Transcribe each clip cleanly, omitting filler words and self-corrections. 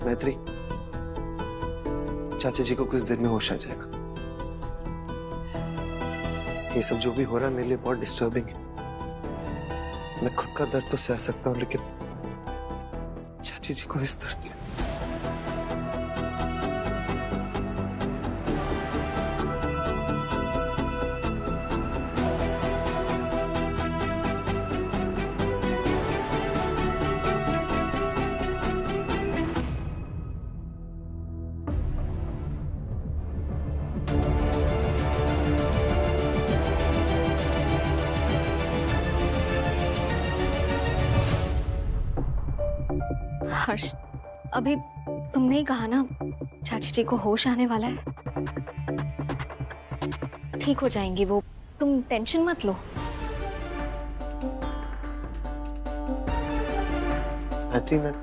मैत्री, चाचा जी को कुछ देर में होश आ जाएगा। ये सब जो भी हो रहा है मेरे लिए बहुत डिस्टर्बिंग है। मैं खुद का दर्द तो सह सकता हूँ, लेकिन चाची जी को इस दर्द से हर्ष, अभी तुमने ही कहा ना चाची जी को होश आने वाला है। ठीक हो जाएंगी वो, तुम टेंशन मत लो। मैत्री, मैं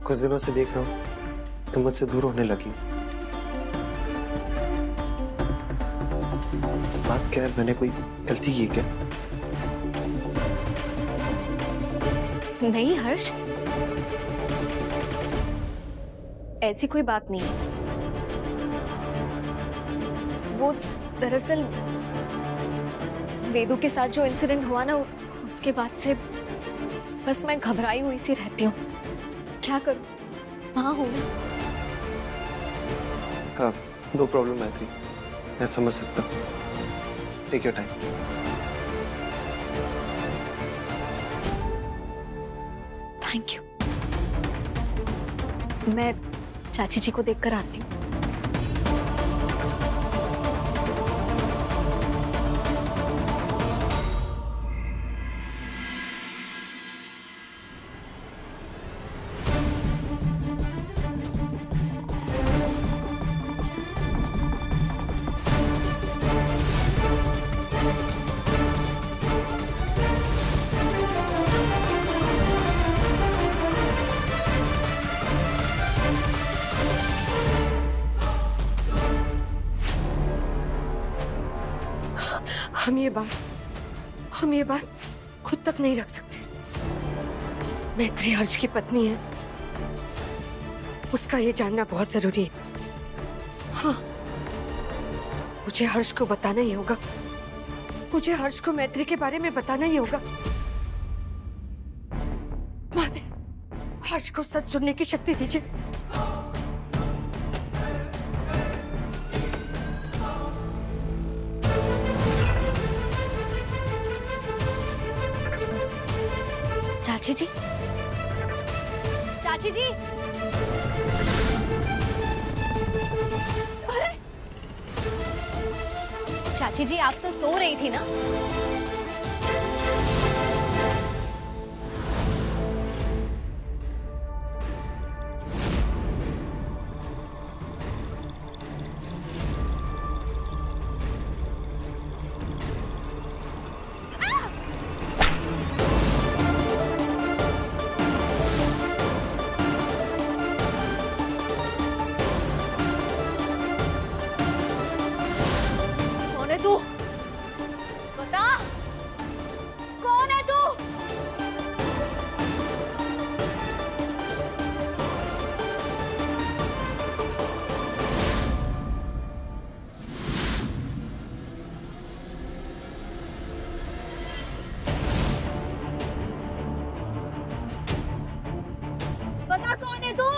कुछ दिनों से देख रहा हूँ तुम मुझसे दूर होने लगी। बात क्या है, मैंने कोई गलती की क्या? नहीं हर्ष, ऐसी कोई बात नहीं है। वो दरअसल वेदू के साथ जो इंसिडेंट हुआ ना, उसके बाद से बस मैं घबराई हुई सी रहती हूँ। क्या करूँ, वहां हूँ। हाँ, नो प्रॉब्लम मैत्री, मैं समझ सकता हूँ। Take your time. Thank you. मैं चाची जी को देखकर आती हूँ। हम ये बात खुद तक नहीं रख सकते। मैत्री हर्ष की पत्नी है, उसका ये जानना बहुत जरूरी है। हाँ, मुझे हर्ष को बताना ही होगा। मुझे हर्ष को मैत्री के बारे में बताना ही होगा। माते, हर्ष को सच सुनने की शक्ति दीजिए। चाची जी, चाची जी, चाची जी, आप तो सो रही थी ना? तू बता, कौन है तू? बता, कौन है तू?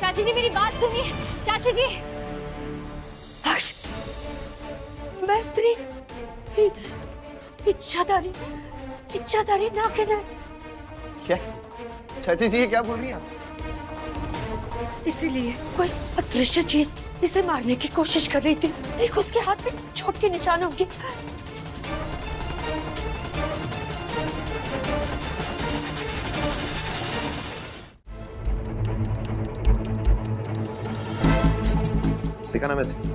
चाची जी, मेरी बात सुनिए। चाची जी, हर्ष, मैत्री, इच्छाधारी ना के ना। क्या चाची जी, क्या बोल रही हैं आप? इसीलिए कोई अदृश्य चीज इसे मारने की कोशिश कर रही थी। देखो, उसके हाथ में चोट के निशान होंगे। देखा ना मैत्री,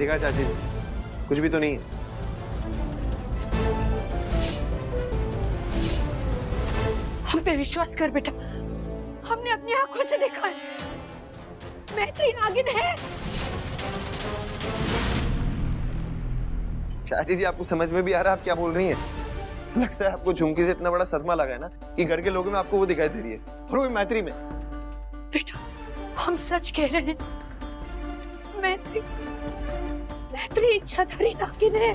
देखा चाची जी, कुछ भी तो नहीं है। हम पे विश्वास कर बेटा, हमने अपनी आंखों से देखा है, मैत्री नागिन है। चाची जी, आपको समझ में भी आ रहा है आप क्या बोल रही हैं? लगता है आपको झुमकी से इतना बड़ा सदमा लगा है ना कि घर के लोगों में आपको वो दिखाई दे रही है, और वो भी मैत्री में। बेटा, हम सच कह रहे हैं, मैत्री इच्छाधारी नागिन है।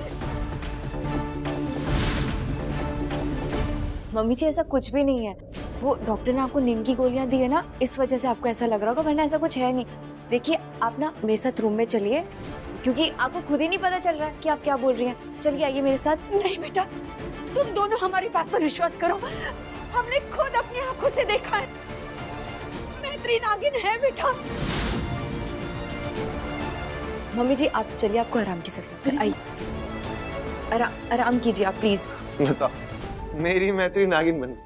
मम्मी जी ऐसा कुछ भी नहीं है। वो डॉक्टर ने आपको नींद की गोलियां दी है ना, इस वजह से आपको ऐसा लग रहा होगा, वरना ऐसा कुछ है नहीं। देखिए आप ना मेरे साथ रूम में चलिए, क्योंकि आपको खुद ही नहीं पता चल रहा है कि आप क्या बोल रही हैं। चलिए आइए मेरे साथ। नहीं बेटा, तुम दोनों हमारी बात पर विश्वास करो, हमने खुद अपनी आंखों से देखा है, मैत्री नागिन है बेटा। मम्मी जी आप चलिए, आपको आराम की जरूरत है। आइए आराम कीजिए आप प्लीज। बताओ, मेरी मैत्री नागिन बन गई।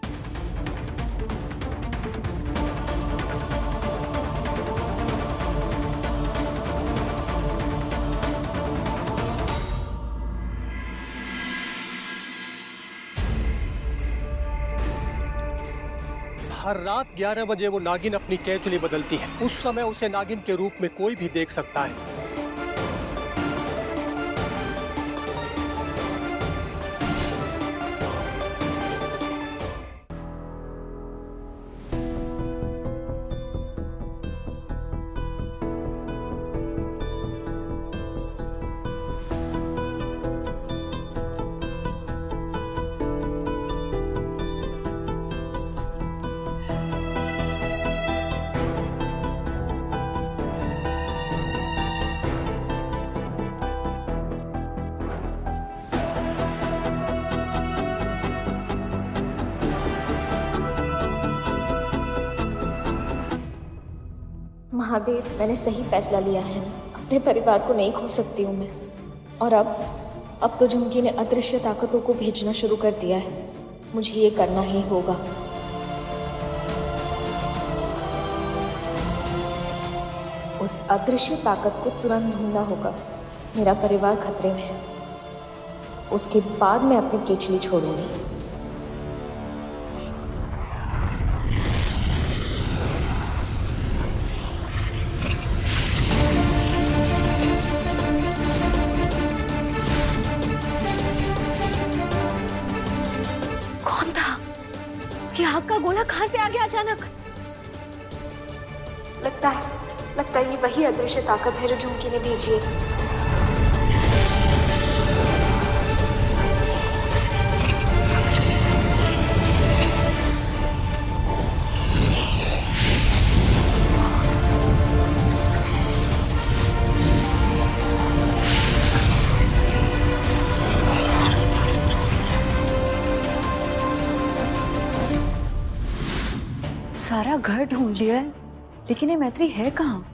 हर रात 11 बजे वो नागिन अपनी केंचुली बदलती है। उस समय उसे नागिन के रूप में कोई भी देख सकता है। महादेव, मैंने सही फैसला लिया है। अपने परिवार को नहीं खो सकती हूँ मैं। और अब तो झुमकी ने अदृश्य ताकतों को भेजना शुरू कर दिया है। मुझे ये करना ही होगा। उस अदृश्य ताकत को तुरंत ढूंढना होगा। मेरा परिवार खतरे में है। उसके बाद मैं अपनी केचली छोड़ूंगी। ये आग का गोला कहां से आ गया अचानक? लगता है ये वही अदृश्य ताकत है जो झुमकी ने भेजी है। सारा घर ढूंढ लिया है, लेकिन ये मैत्री है कहाँ?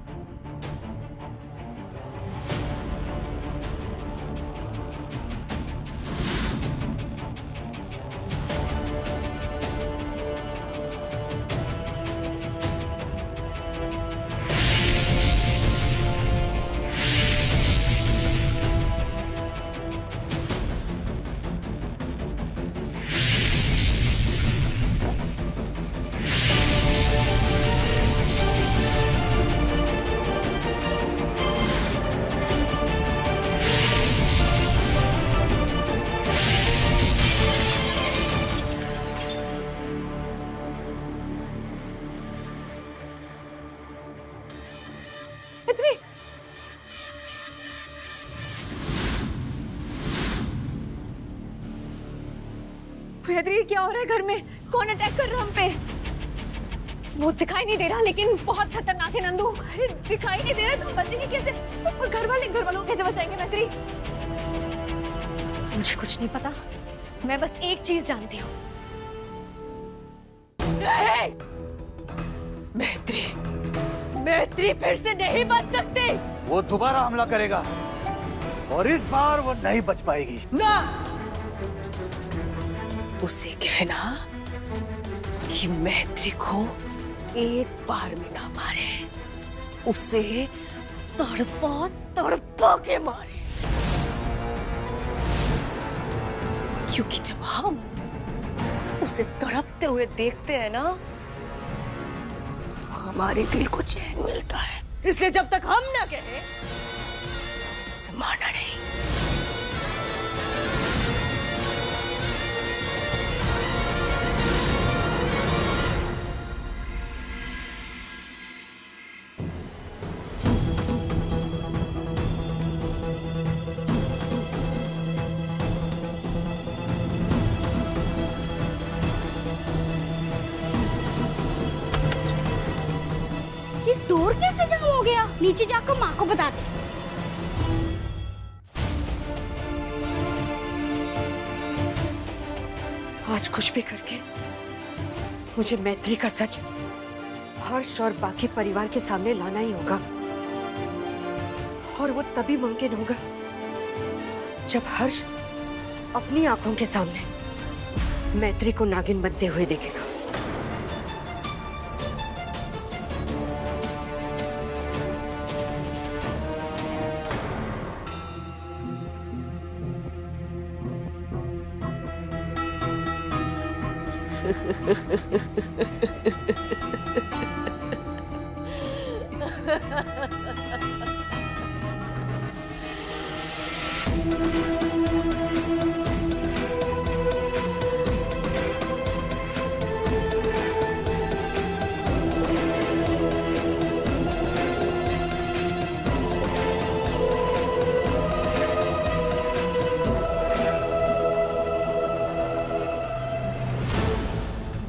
मैत्री, क्या हो रहा है घर में? कौन अटैक कर रहा है हम पे? वो दिखाई नहीं दे रहा, लेकिन बहुत खतरनाक है नंदू। दिखाई नहीं दे रहा तो हम बचेंगे कैसे? और घर वालों को कैसे बचाएंगे मैत्री? मुझे कुछ नहीं पता, मैं बस एक चीज जानती हूँ। मैत्री फिर से नहीं बच सकती। वो दोबारा हमला करेगा और इस बार वो नहीं बच पाएगी। ना, उसे कहना कि मैत्री को एक बार में ना मारे, उसे तड़पा तड़पा के मारे, क्योंकि जब हम उसे तड़पते हुए देखते हैं ना, हमारे दिल को चैन मिलता है। इसलिए जब तक हम ना कहें, उसे मारना नहीं। ये डोर कैसे जाम हो गया? नीचे जाकर माँ को बता दे। आज कुछ भी करके मुझे मैत्री का सच हर्ष और बाकी परिवार के सामने लाना ही होगा, और वो तभी मुमकिन होगा जब हर्ष अपनी आंखों के सामने मैत्री को नागिन बनते हुए देखेगा।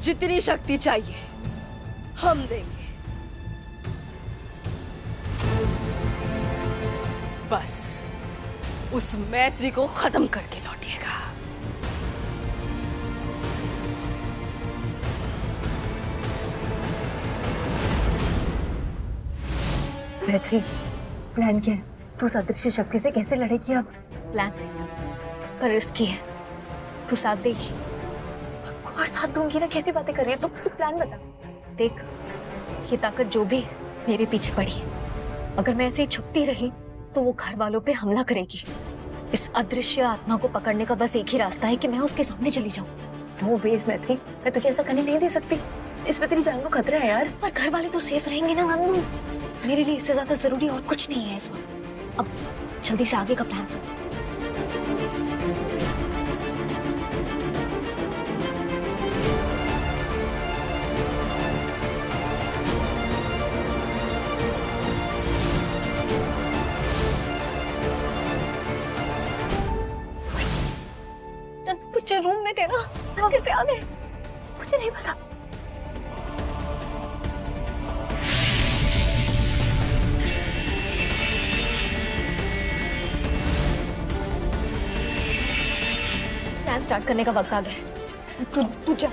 जितनी शक्ति चाहिए हम देंगे, बस उस मैत्री को खत्म करके लौटिएगा। मैत्री, प्लान क्या है? तू उस अदृश्य शक्ति से कैसे लड़ेगी अब? प्लान पर रिस्की है, तू साथ देगी? और साथ दूंगी ना, कैसी बातें कर रही है? तू प्लान बता। देख, ये ताकत जो भी मेरे पीछे पड़ी है, अगर मैं ऐसे ही छुपती रही तो वो घर वालों पे हमला करेगी। इस अदृश्य आत्मा को पकड़ने का बस एक ही रास्ता है कि मैं उसके सामने चली जाऊं। नो वेज मैत्री, मैं तुझे ऐसा करने नहीं दे सकती। इसमें तेरी जान को खतरा है यार। पर घर वाले तो सेफ रहेंगे ना नंदू। मेरे लिए इससे ज्यादा जरूरी और कुछ नहीं है इस वक्त। अब जल्दी से आगे का प्लान सुन। नंदू, रूम में तेरा कैसे आ गए? मुझे नहीं पता। प्लान स्टार्ट करने का वक्त आ गया। तू जा।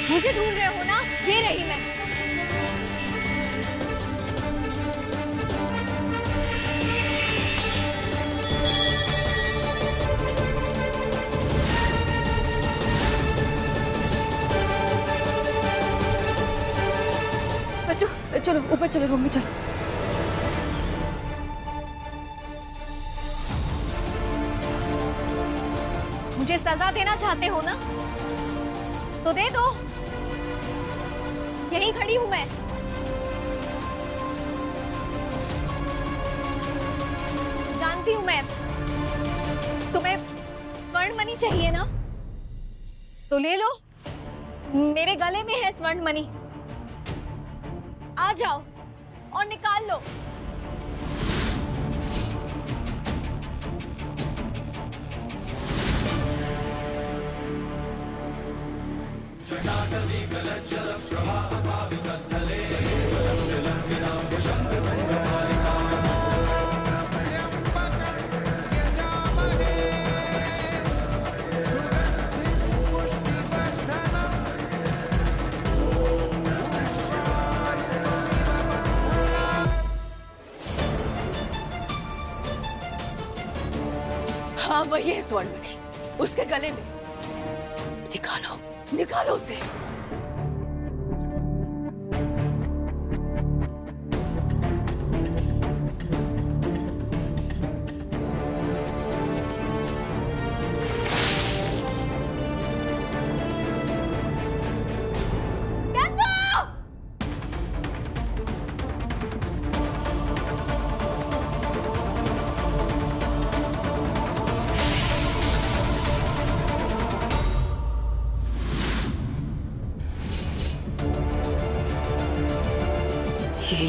मुझे ढूंढ रहे हो ना? ये रही मैं। बच्चों चलो ऊपर चलो, रूम में चलो। मुझे सजा देना चाहते हो ना, तो दे दो। यहीं खड़ी हूं मैं। जानती हूं मैं, तुम्हें स्वर्ण मणि चाहिए ना, तो ले लो। मेरे गले में है स्वर्ण मणि। आ जाओ और निकाल लो। हाँ वही है स्वर्णमणि, उसके गले में। निकालो निकालो उसे।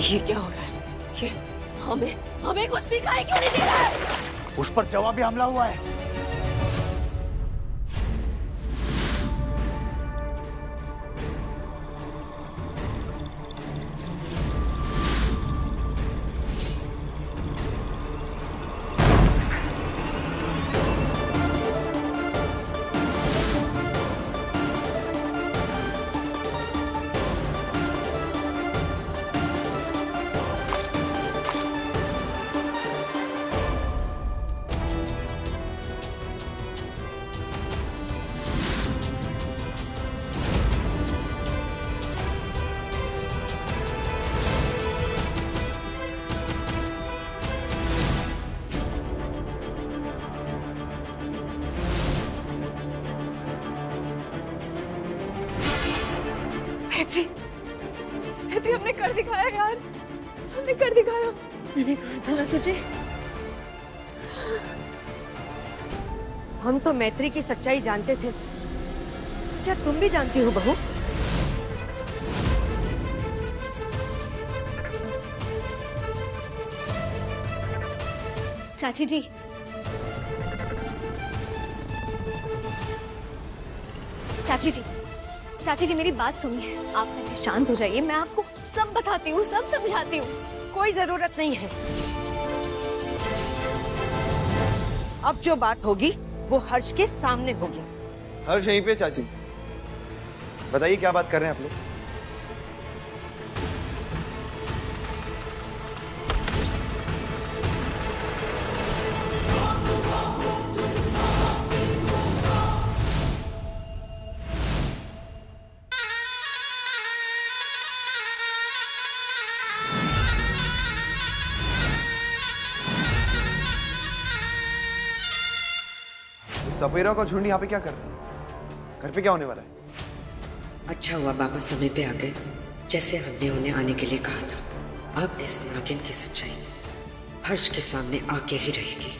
ये क्या हो रहा है? ये हमें कुछ दिखाई क्यों नहीं दे रहा है? उस पर जवाबी हमला हुआ है। मैत्री, हमने कर दिखाया यार, हमने कर दिखाया। मैंने कहा था ना तुझे। हम तो मैत्री की सच्चाई जानते थे, क्या तुम भी जानती हो बहू? चाची जी, चाची जी मेरी बात सुनिए, आप पहले शांत हो जाइए, मैं आपको सब बताती हूँ, सब समझाती हूँ। कोई जरूरत नहीं है। अब जो बात होगी वो हर्ष के सामने होगी। हर्ष यहीं पे चाची, बताइए क्या बात कर रहे हैं आप लोग? सपेरा का झुंड यहाँ पे क्या कर रहा है? घर पे क्या होने वाला है? अच्छा हुआ बाबा समय पे आ गए, जैसे हमने उन्हें आने के लिए कहा था। अब इस नागिन की सच्चाई हर्ष के सामने आके ही रहेगी।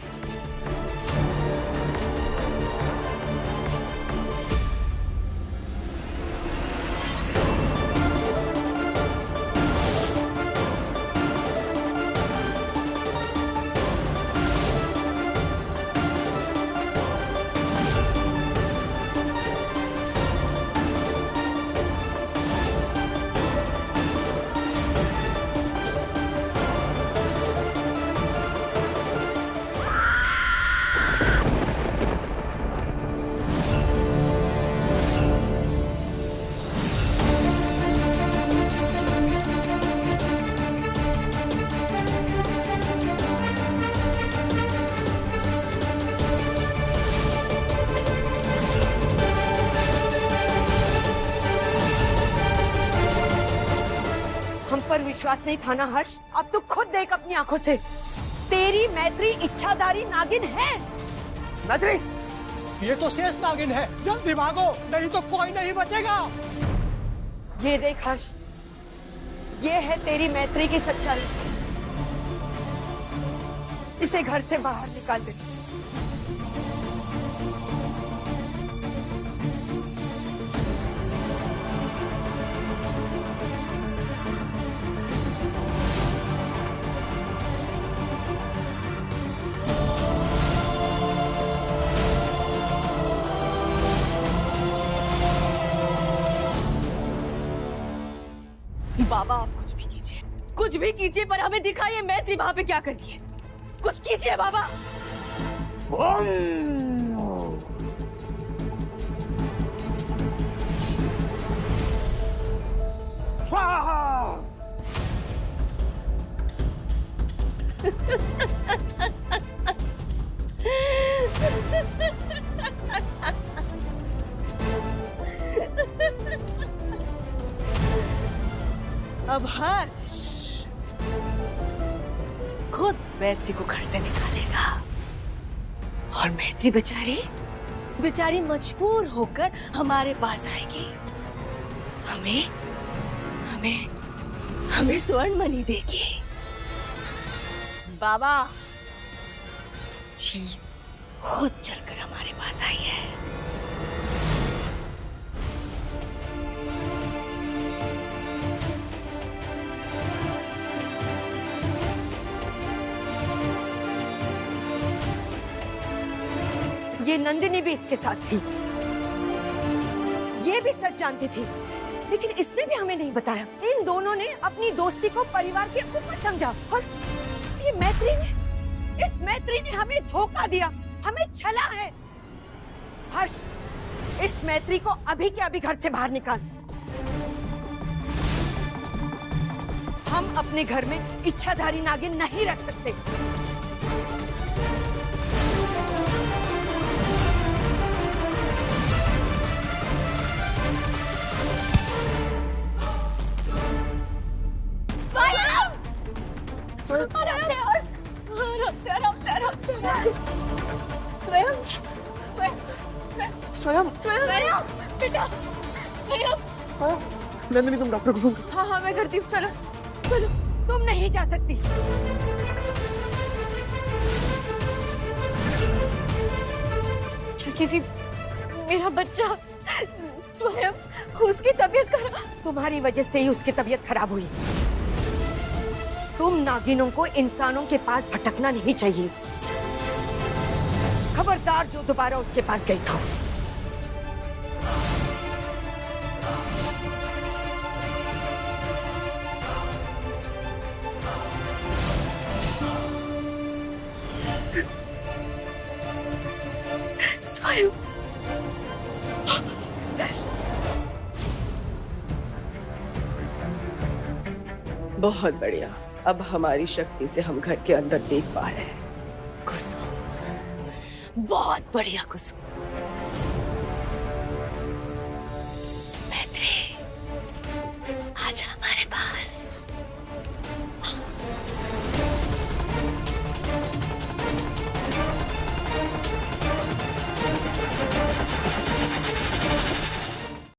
विश्वास नहीं था ना हर्ष? अब तू खुद देख अपनी आंखों से, तेरी मैत्री इच्छाधारी नागिन है। मैत्री, ये तो शेष नागिन है, जल्दी भागो नहीं तो कोई नहीं बचेगा। ये देख हर्ष, ये है तेरी मैत्री की सच्चाई। इसे घर से बाहर निकाल दे। बाबा आप कुछ भी कीजिए पर हमें दिखाइए मैत्री वहां पे क्या करिए, कुछ कीजिए बाबा। खुद मैत्री को घर से निकालेगा और मैत्री बेचारी बेचारी मजबूर होकर हमारे पास आएगी। हमें हमें हमें स्वर्ण मणि देगी। बाबा, जीत खुद चलकर हमारे पास आई है। ये नंदिनी भी इसके साथ थी, ये भी सच जानती थी, लेकिन इसने भी हमें नहीं बताया। इन दोनों ने अपनी दोस्ती को परिवार के ऊपर समझा और ये मैत्री ने, इस मैत्री ने हमें धोखा दिया, हमें छला है। हर्ष, इस मैत्री को अभी के अभी घर से बाहर निकाल। हम अपने घर में इच्छाधारी नागिन नहीं रख सकते। स्वयं बेटा, नंदिनी, तुम डॉक्टर को फोन करो। हाँ हाँ मैं करती हूँ। चलो चलो, तुम नहीं जा सकती। चाची जी, मेरा बच्चा स्वयं, उसकी तबीयत खराब। तुम्हारी वजह से ही उसकी तबीयत खराब हुई। तुम नागिनों को इंसानों के पास भटकना नहीं चाहिए। खबरदार जो दोबारा उसके पास गई तो। स्वयं बहुत बढ़िया। अब हमारी शक्ति से हम घर के अंदर देख पा रहे हैं। कुसुम, बहुत बढ़िया कुसुम।